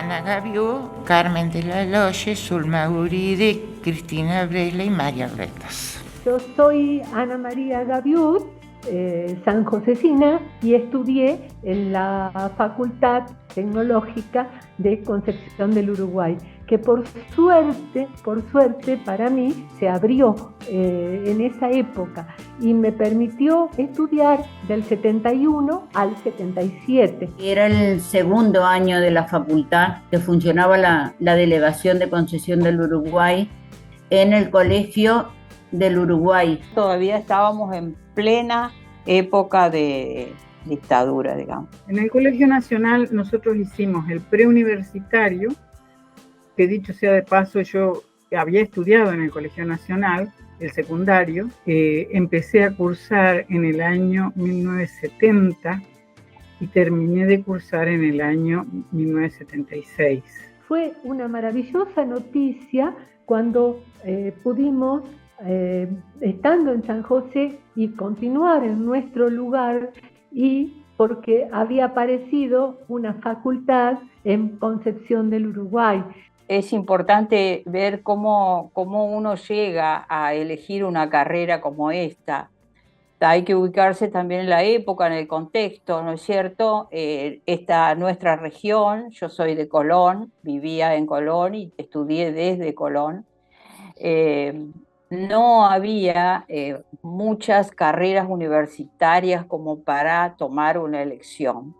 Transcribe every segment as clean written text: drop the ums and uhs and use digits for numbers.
Ana Gaviu, Carmen de la Loche, Zulma Guridi, Cristina Brela y María Retas. Yo soy Ana María Gaviu, sanjosecina, y estudié en la Facultad Tecnológica de Concepción del Uruguay, que por suerte para mí se abrió en esa época y me permitió estudiar del 71 al 77. Era el segundo año de la facultad que funcionaba la Delegación de Concepción del Uruguay en el Colegio del Uruguay. Todavía estábamos en plena época de dictadura, digamos. En el Colegio Nacional nosotros hicimos el preuniversitario, que dicho sea de paso, yo había estudiado en el Colegio Nacional, el secundario, empecé a cursar en el año 1970 y terminé de cursar en el año 1976. Fue una maravillosa noticia cuando pudimos, estando en San José, y continuar en nuestro lugar, y porque había aparecido una facultad en Concepción del Uruguay. Es importante ver cómo uno llega a elegir una carrera como esta. Hay que ubicarse también en la época, en el contexto, ¿no es cierto? Nuestra región, yo soy de Colón, vivía en Colón y estudié desde Colón. No había muchas carreras universitarias como para tomar una elección.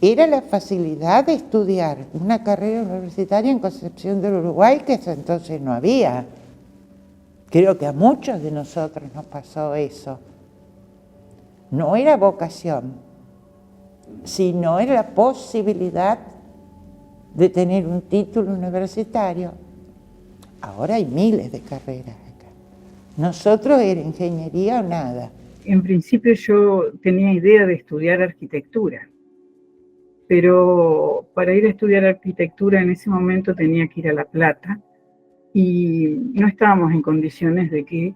Era la facilidad de estudiar una carrera universitaria en Concepción del Uruguay, que hasta entonces no había. Creo que a muchos de nosotros nos pasó eso. No era vocación, sino era la posibilidad de tener un título universitario. Ahora hay miles de carreras acá. Nosotros era ingeniería o nada. En principio yo tenía idea de estudiar arquitectura, pero para ir a estudiar arquitectura en ese momento tenía que ir a La Plata y no estábamos en condiciones de que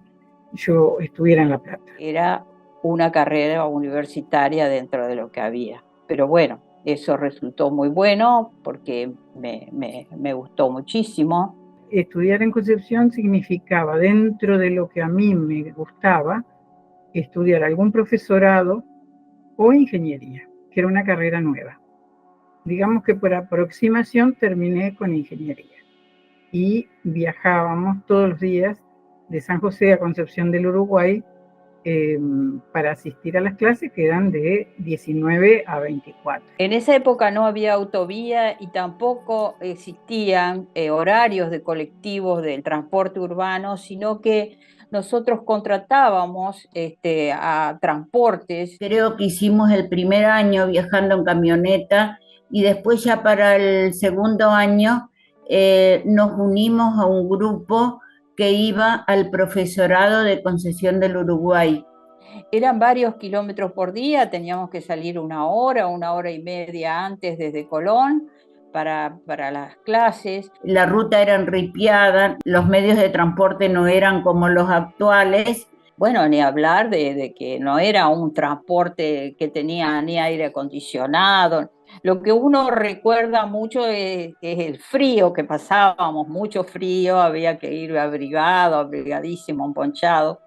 yo estuviera en La Plata. Era una carrera universitaria dentro de lo que había, pero bueno, eso resultó muy bueno porque me gustó muchísimo. Estudiar en Concepción significaba, dentro de lo que a mí me gustaba, estudiar algún profesorado o ingeniería, que era una carrera nueva. Digamos que por aproximación terminé con ingeniería y viajábamos todos los días de San José a Concepción del Uruguay para asistir a las clases, que eran de 19 a 24. En esa época no había autovía y tampoco existían horarios de colectivos del transporte urbano, sino que nosotros contratábamos a transportes. Creo que hicimos el primer año viajando en camioneta y después ya para el segundo año nos unimos a un grupo que iba al profesorado de Concepción del Uruguay. Eran varios kilómetros por día, teníamos que salir una hora y media antes desde Colón para las clases. La ruta era enripiada, los medios de transporte no eran como los actuales. Bueno, ni hablar de que no era un transporte que tenía ni aire acondicionado. Lo que uno recuerda mucho es el frío que pasábamos, mucho frío, había que ir abrigadísimo, emponchado.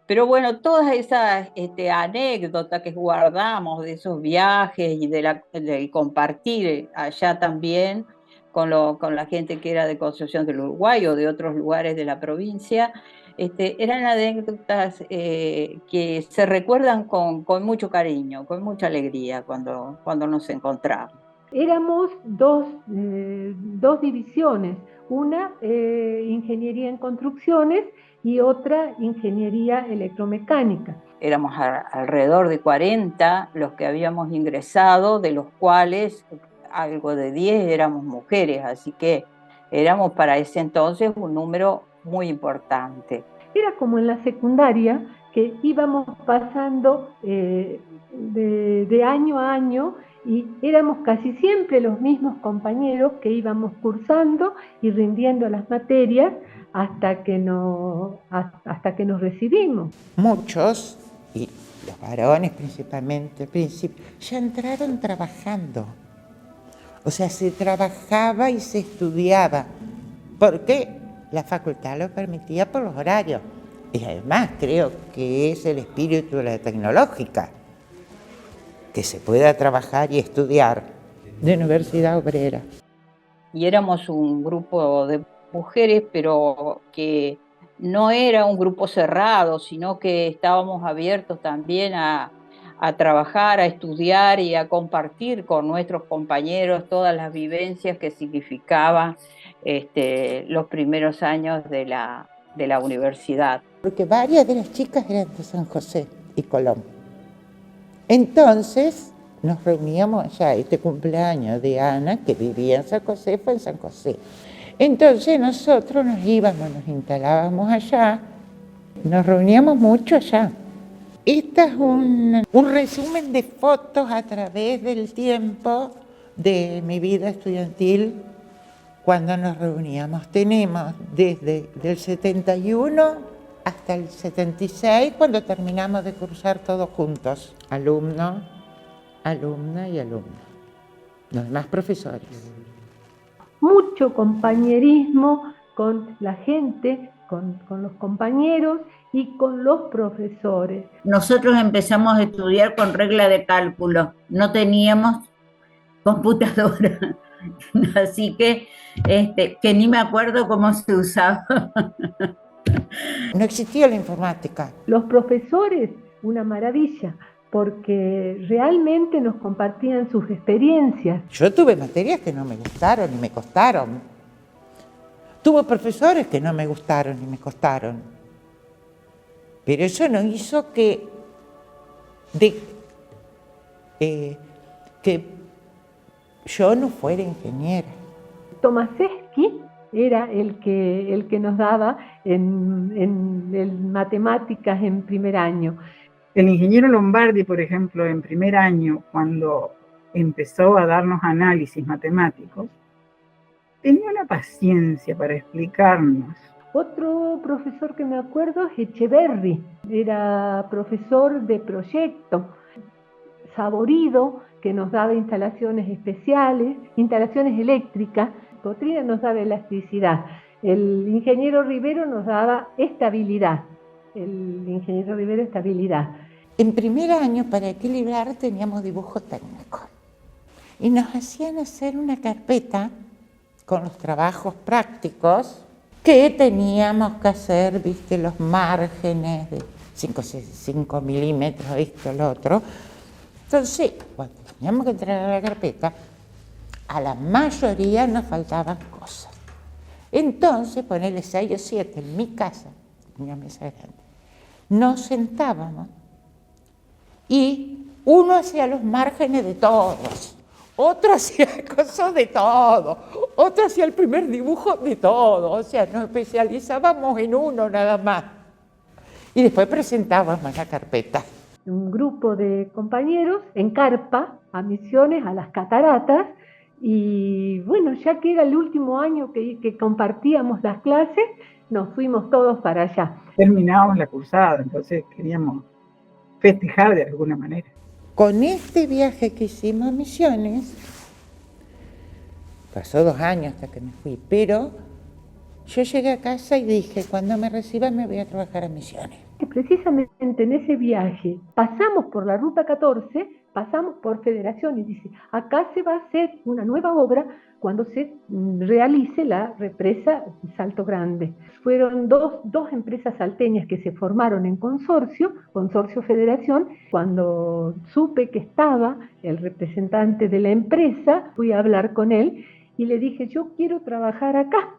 Pero bueno, todas esas anécdotas que guardamos de esos viajes y de compartir allá también con la gente que era de Concepción del Uruguay o de otros lugares de la provincia, eran anécdotas que se recuerdan con mucho cariño, con mucha alegría cuando nos encontramos. Éramos dos divisiones, una ingeniería en construcciones y otra ingeniería electromecánica. Éramos alrededor de 40 los que habíamos ingresado, de los cuales algo de 10 éramos mujeres, así que éramos para ese entonces un número muy importante. Era como en la secundaria, que íbamos pasando de año a año y éramos casi siempre los mismos compañeros que íbamos cursando y rindiendo las materias hasta que nos recibimos. Muchos, y los varones principalmente al principio, ya entraron trabajando. O sea, se trabajaba y se estudiaba, porque la facultad lo permitía por los horarios. Y además creo que es el espíritu de la tecnológica, que se pueda trabajar y estudiar de universidad obrera. Y éramos un grupo de mujeres, pero que no era un grupo cerrado, sino que estábamos abiertos también a trabajar, a estudiar y a compartir con nuestros compañeros todas las vivencias que significaban los primeros años de la universidad. Porque varias de las chicas eran de San José y Colón. Entonces nos reuníamos allá, este cumpleaños de Ana, que vivía en San José, fue en San José. Entonces nosotros nos íbamos, nos instalábamos allá, nos reuníamos mucho allá. Este es un resumen de fotos a través del tiempo de mi vida estudiantil cuando nos reuníamos. Tenemos desde el 71 hasta el 76, cuando terminamos de cursar todos juntos, alumnos, alumna y alumno, los demás profesores. Mucho compañerismo con la gente, con los compañeros y con los profesores. Nosotros empezamos a estudiar con regla de cálculo, no teníamos computadora, así que ni me acuerdo cómo se usaba. No existía la informática. Los profesores, una maravilla, porque realmente nos compartían sus experiencias. Yo tuve materias que no me gustaron y me costaron. Tuve profesores que no me gustaron y me costaron. Pero eso no hizo que yo no fuera ingeniera. Tomasewski era el que nos daba en matemáticas en primer año. El ingeniero Lombardi, por ejemplo, en primer año, cuando empezó a darnos análisis matemáticos, tenía una paciencia para explicarnos. Otro profesor que me acuerdo es Echeverri, era profesor de proyecto, Saborido, que nos daba instalaciones especiales, instalaciones eléctricas. Cotrina nos daba elasticidad. El ingeniero Rivero nos daba estabilidad. En primer año, para equilibrar, teníamos dibujo técnico. Y nos hacían hacer una carpeta con los trabajos prácticos que teníamos que hacer, viste, los márgenes de 5 milímetros, esto, lo otro. Entonces, cuando teníamos que entrar a la carpeta, a la mayoría nos faltaban cosas. Entonces, ponerle 6 o 7 en mi casa, una mesa grande, nos sentábamos y uno hacía los márgenes de todos, otro hacía cosas de todo, otro hacía el primer dibujo de todo, o sea, nos especializábamos en uno nada más. Y después presentábamos la carpeta. Un grupo de compañeros en carpa a Misiones, a las cataratas, y bueno, ya que era el último año que compartíamos las clases, nos fuimos todos para allá. Terminábamos la cursada, entonces queríamos festejar de alguna manera. Con este viaje que hicimos a Misiones, pasó 2 años hasta que me fui, pero yo llegué a casa y dije, cuando me reciba me voy a trabajar a Misiones. Precisamente en ese viaje pasamos por la Ruta 14, pasamos por Federación y dice, acá se va a hacer una nueva obra cuando se realice la represa Salto Grande. Fueron dos empresas salteñas que se formaron en Consorcio Federación. Cuando supe que estaba el representante de la empresa, fui a hablar con él y le dije, yo quiero trabajar acá.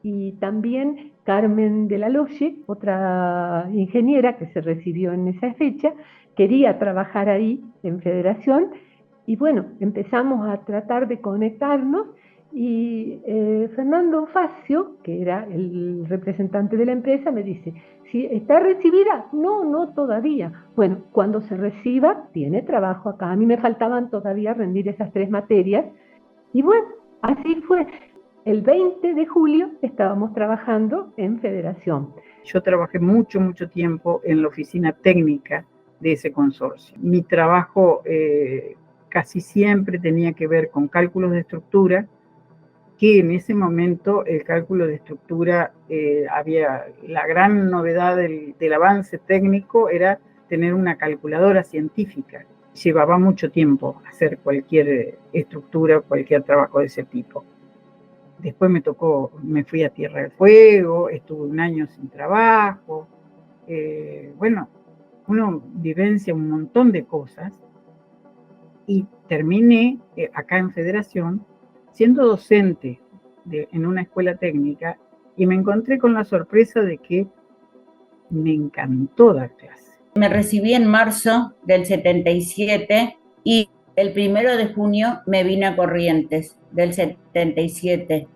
Y también Carmen de la Loche, otra ingeniera que se recibió en esa fecha, quería trabajar ahí en Federación. Y bueno, empezamos a tratar de conectarnos y Fernando Facio, que era el representante de la empresa, me dice, ¿sí, está recibida? No todavía. Bueno, cuando se reciba, tiene trabajo acá. A mí me faltaban todavía rendir esas 3 materias. Y bueno, así fue. El 20 de julio estábamos trabajando en Federación. Yo trabajé mucho tiempo en la oficina técnica de ese consorcio. Mi trabajo casi siempre tenía que ver con cálculos de estructura, que en ese momento el cálculo de estructura, había la gran novedad del avance técnico era tener una calculadora científica. Llevaba mucho tiempo hacer cualquier estructura, cualquier trabajo de ese tipo. Después me fui a Tierra del Fuego, estuve un año sin trabajo. Bueno, uno vivencia un montón de cosas y terminé acá en Federación siendo docente en una escuela técnica y me encontré con la sorpresa de que me encantó dar clase. Me recibí en marzo del 77 y el 1 de junio me vine a Corrientes del 77.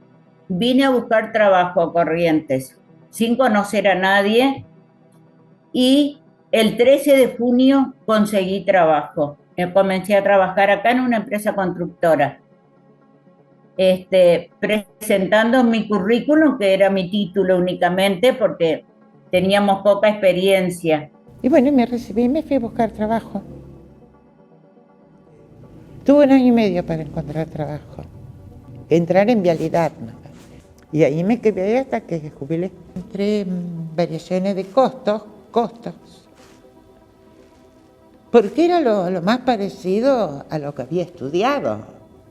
Vine a buscar trabajo a Corrientes sin conocer a nadie y el 13 de junio conseguí trabajo. Comencé a trabajar acá en una empresa constructora, presentando mi currículum, que era mi título únicamente, porque teníamos poca experiencia. Y bueno, me recibí y me fui a buscar trabajo. Tuve 1 año y medio para encontrar trabajo, entrar en vialidad, ¿no? Y ahí me quedé hasta que jubilé. Entré en variaciones de costos, porque era lo más parecido a lo que había estudiado,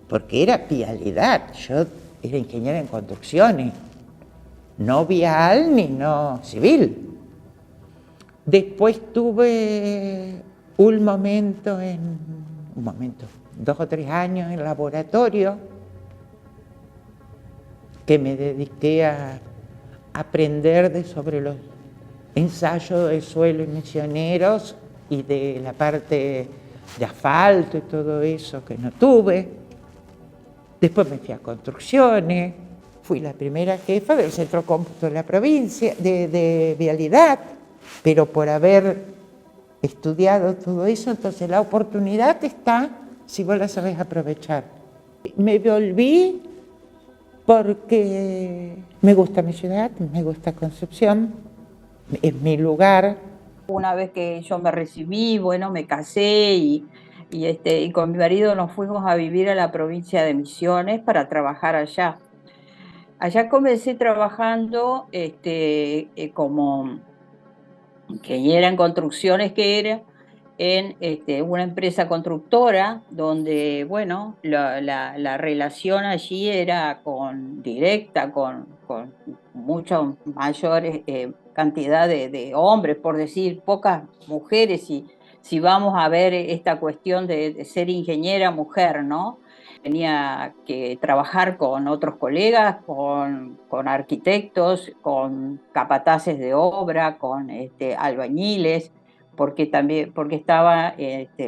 porque era vialidad. Yo era ingeniera en construcciones, no vial ni no civil. Después tuve un momento, 2 o 3 años en laboratorio, que me dediqué a aprender sobre los ensayos de suelo y misioneros y de la parte de asfalto y todo eso que no tuve. Después me fui a construcciones, fui la primera jefa del centro cómputo de la provincia, de vialidad, pero por haber estudiado todo eso, entonces la oportunidad está si vos la sabés aprovechar. Me volví porque me gusta mi ciudad, me gusta Concepción, es mi lugar. Una vez que yo me recibí, bueno, me casé y con mi marido nos fuimos a vivir a la provincia de Misiones para trabajar allá. Allá comencé trabajando como ingeniera en construcciones, que era en una empresa constructora donde, bueno, la relación allí era directa con mucho mayor cantidad de hombres, por decir, pocas mujeres, y si vamos a ver esta cuestión de ser ingeniera mujer, ¿no? Tenía que trabajar con otros colegas, con arquitectos, con capataces de obra, con albañiles, porque estaba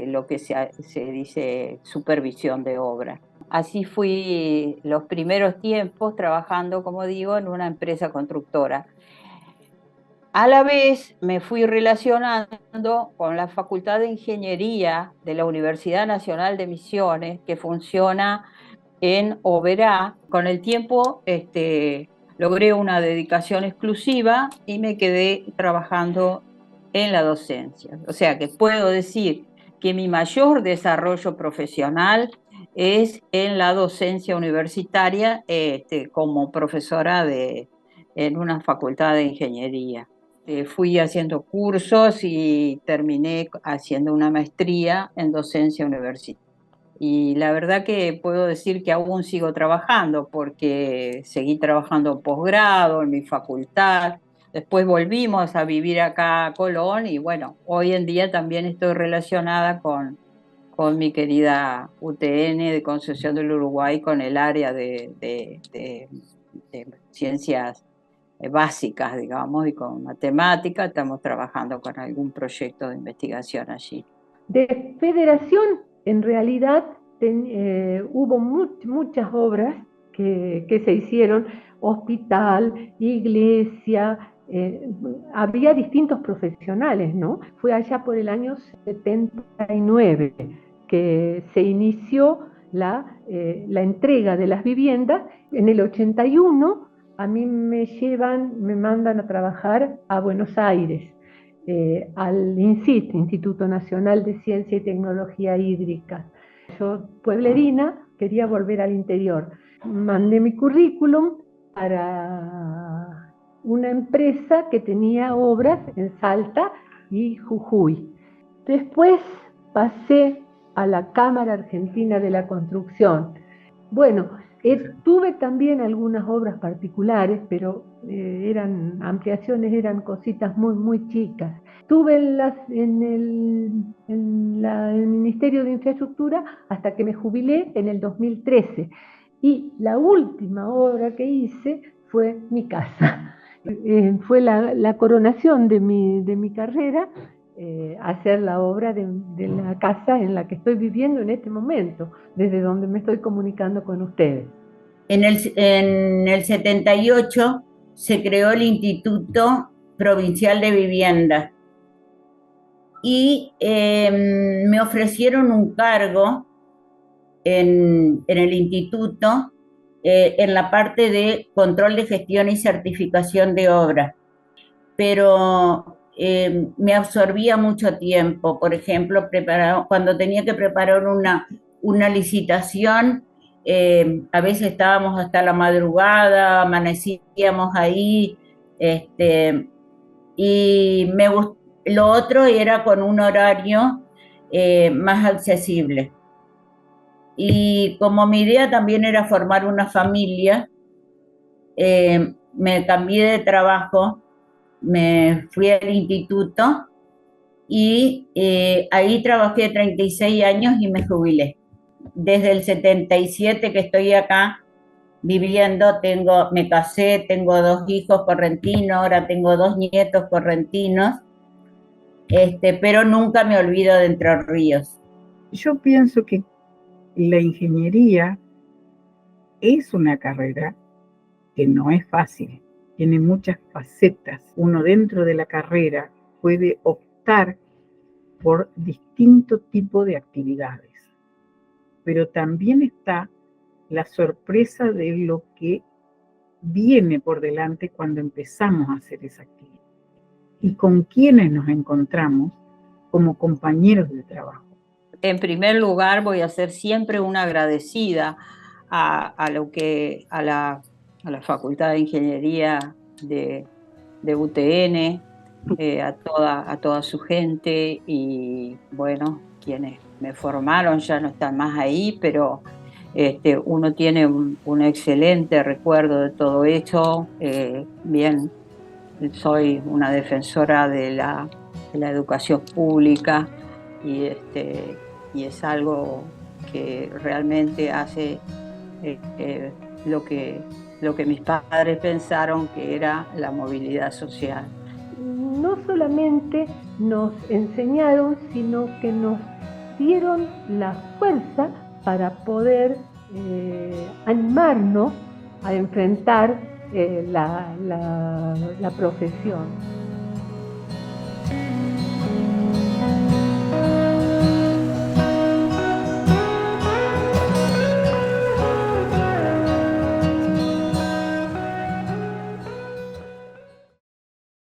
lo que se dice supervisión de obra. Así fui los primeros tiempos trabajando, como digo, en una empresa constructora. A la vez me fui relacionando con la Facultad de Ingeniería de la Universidad Nacional de Misiones, que funciona en Oberá. Con el tiempo logré una dedicación exclusiva y me quedé trabajando en la docencia. O sea que puedo decir que mi mayor desarrollo profesional es en la docencia universitaria como profesora en una facultad de ingeniería. Fui haciendo cursos y terminé haciendo una maestría en docencia universitaria. Y la verdad que puedo decir que aún sigo trabajando, porque seguí trabajando en posgrado, en mi facultad. Después volvimos a vivir acá a Colón y bueno, hoy en día también estoy relacionada con mi querida UTN de Concepción del Uruguay, con el área de ciencias básicas, digamos, y con matemáticas. Estamos trabajando con algún proyecto de investigación allí. De Federación, en realidad, hubo muchas obras que se hicieron, hospital, iglesia, había distintos profesionales, ¿no? Fue allá por el año 79 que se inició la entrega de las viviendas. En el 81 a mí me mandan a trabajar a Buenos Aires, al INCIT, Instituto Nacional de Ciencia y Tecnología Hídrica. Yo, pueblerina, quería volver al interior. Mandé mi currículum para una empresa que tenía obras en Salta y Jujuy. Después pasé a la Cámara Argentina de la Construcción. Bueno, tuve también algunas obras particulares, pero eran ampliaciones, eran cositas muy, muy chicas. Estuve en el Ministerio de Infraestructura hasta que me jubilé en el 2013. Y la última obra que hice fue mi casa. Fue la coronación de mi carrera, hacer la obra de la casa en la que estoy viviendo en este momento, desde donde me estoy comunicando con ustedes. En el 78 se creó el Instituto Provincial de Vivienda y me ofrecieron un cargo en el instituto en la parte de control de gestión y certificación de obras, pero me absorbía mucho tiempo. Por ejemplo, cuando tenía que preparar una licitación, a veces estábamos hasta la madrugada, amanecíamos ahí, y lo otro era con un horario más accesible. Y como mi idea también era formar una familia, me cambié de trabajo, me fui al instituto y ahí trabajé 36 años y me jubilé. Desde el 77 que estoy acá viviendo, me casé, tengo 2 hijos correntinos, ahora tengo 2 nietos correntinos, pero nunca me olvido de Entre Ríos. Yo pienso que la ingeniería es una carrera que no es fácil, tiene muchas facetas. Uno dentro de la carrera puede optar por distinto tipo de actividades, pero también está la sorpresa de lo que viene por delante cuando empezamos a hacer esa actividad y con quienes nos encontramos como compañeros de trabajo. En primer lugar, voy a ser siempre una agradecida a la Facultad de Ingeniería de UTN, a toda su gente, y bueno, quienes me formaron ya no están más ahí, pero uno tiene un excelente recuerdo de todo eso. Bien, soy una defensora de la educación pública, y es algo que realmente hace lo que mis padres pensaron que era la movilidad social. No solamente nos enseñaron, sino que nos dieron la fuerza para poder animarnos a enfrentar la profesión.